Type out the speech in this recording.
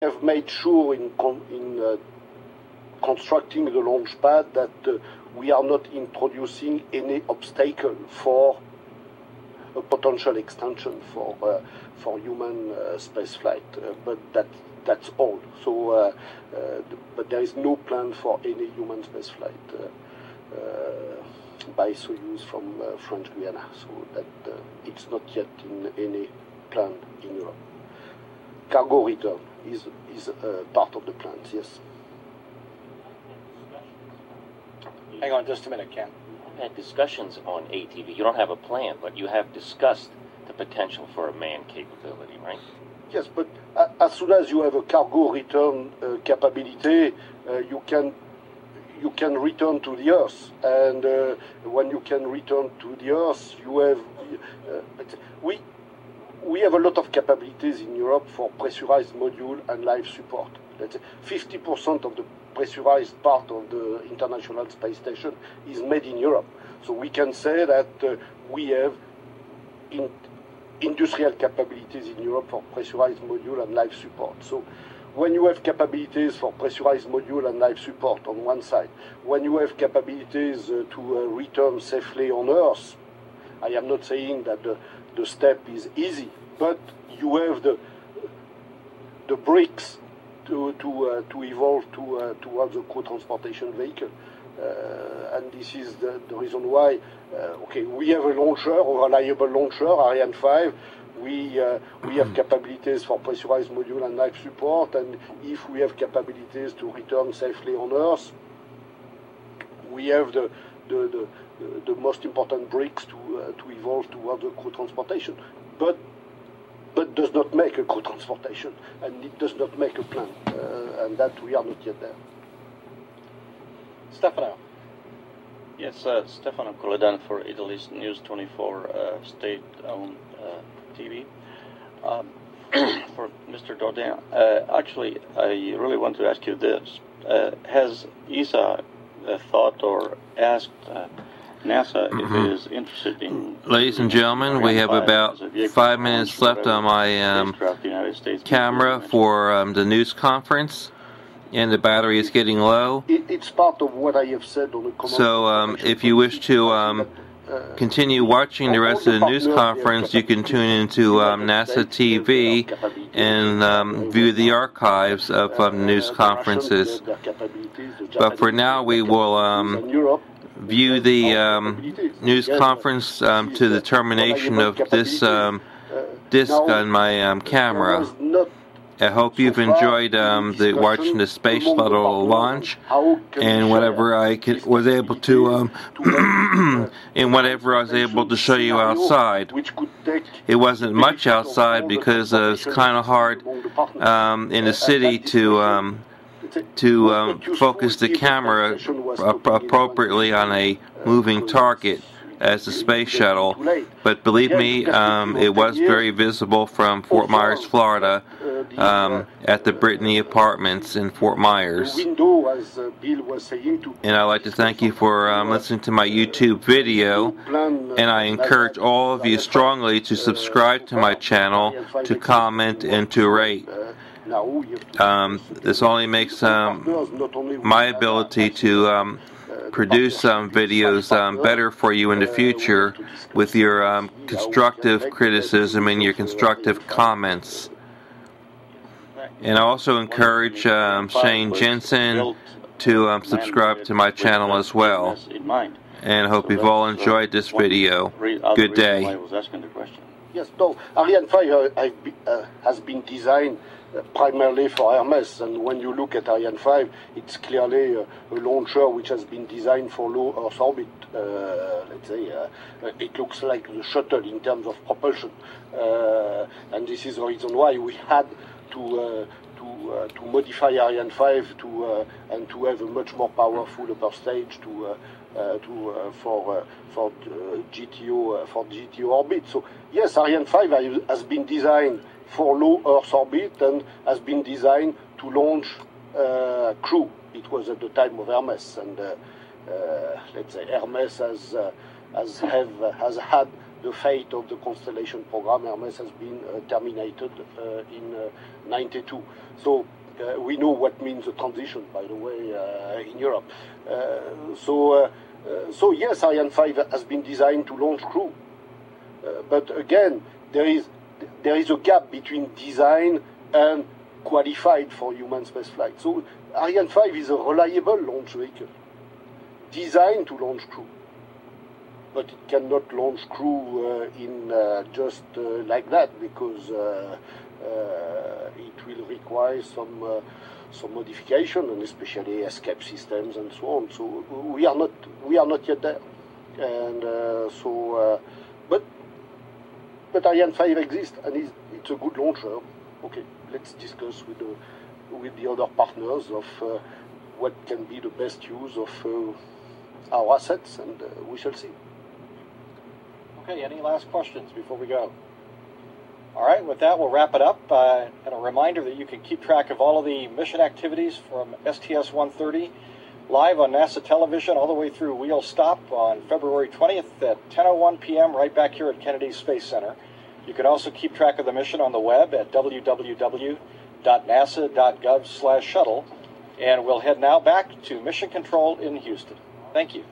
have made sure in constructing the launch pad that we are not introducing any obstacle for a potential extension for human spaceflight, but that's all. So, but there is no plan for any human spaceflight by Soyuz from French Guiana. So that it's not yet in any plan in Europe. Cargo return is part of the plans, yes. Hang on just a minute, Ken. You've had discussions on ATV. You don't have a plan, but you have discussed the potential for a manned capability, right? Yes, but as soon as you have a cargo return capability, you can return to the Earth, and when you can return to the Earth, you have we have a lot of capabilities in Europe for pressurized module and life support. Let's say 50% of the pressurized part of the International Space Station is made in Europe. So we can say that we have industrial capabilities in Europe for pressurized module and life support. So when you have capabilities for pressurized module and life support on one side, when you have capabilities to return safely on Earth, I am not saying that the step is easy, but you have the bricks to evolve towards a crew transportation vehicle. And this is the reason why, okay, we have a launcher, a reliable launcher, Ariane 5. We have capabilities for pressurized module and life support, and if we have capabilities to return safely on Earth, we have the most important bricks to evolve towards a crew transportation. But does not make a crew transportation, and it does not make a plan, and that we are not yet there. Stefano. Yes, Stefano Coledan for Italy's News 24 state-owned TV. For Mr. Dordain, actually, I really want to ask you this. Has ESA thought or asked NASA if it is interested in... Ladies and gentlemen, we have about 5 minutes left on my camera for the news conference, and the battery is getting low. It's part of what I have said on the command. So if you wish to continue watching the rest of the news conference, you can tune into NASA TV and view the archives of news conferences. But for now, we will view the news conference to the termination of this disc on my camera. I hope you've enjoyed watching the Space Shuttle launch, and whatever I was able to, and whatever I was able to show you outside. It wasn't much outside because it's kind of hard in the city to focus the camera appropriately on a moving target as the space shuttle, but believe me, it was very visible from Fort Myers, Florida, at the Brittany Apartments in Fort Myers. And I'd like to thank you for listening to my YouTube video, and I encourage all of you strongly to subscribe to my channel, to comment, and to rate. This only makes my ability to produce videos better for you in the future with your constructive criticism and your constructive comments. And I also encourage Shane Jensen to subscribe to my channel as well. And I hope you've all enjoyed this video. Good day. Yes, no, Ariane 5 has been designed primarily for Hermes, and when you look at Ariane 5, it's clearly a launcher which has been designed for low Earth orbit. Let's say it looks like the shuttle in terms of propulsion, and this is the reason why we had to modify Ariane 5 and to have a much more powerful upper stage for GTO orbit. So yes, Ariane 5 has been designed for low Earth orbit and has been designed to launch crew. It was at the time of Hermes, and let's say Hermes has had the fate of the Constellation program. Hermes has been terminated in '92. So we know what means a transition, by the way, in Europe. So yes, Ariane 5 has been designed to launch crew. But again, there is a gap between design and qualified for human spaceflight. So Ariane 5 is a reliable launch vehicle, designed to launch crew. But it cannot launch crew just like that, because it will require some modification, and especially escape systems and so on. So we are not yet there, and but Ariane 5 exists, and it's a good launcher. Okay, let's discuss with the other partners of what can be the best use of our assets, and we shall see. Okay, any last questions before we go? All right, with that, we'll wrap it up. And a reminder that you can keep track of all of the mission activities from STS-130 live on NASA television all the way through Wheel Stop on February 20th at 10:01 p.m. right back here at Kennedy Space Center. You can also keep track of the mission on the web at www.nasa.gov/shuttle. And we'll head now back to Mission Control in Houston. Thank you.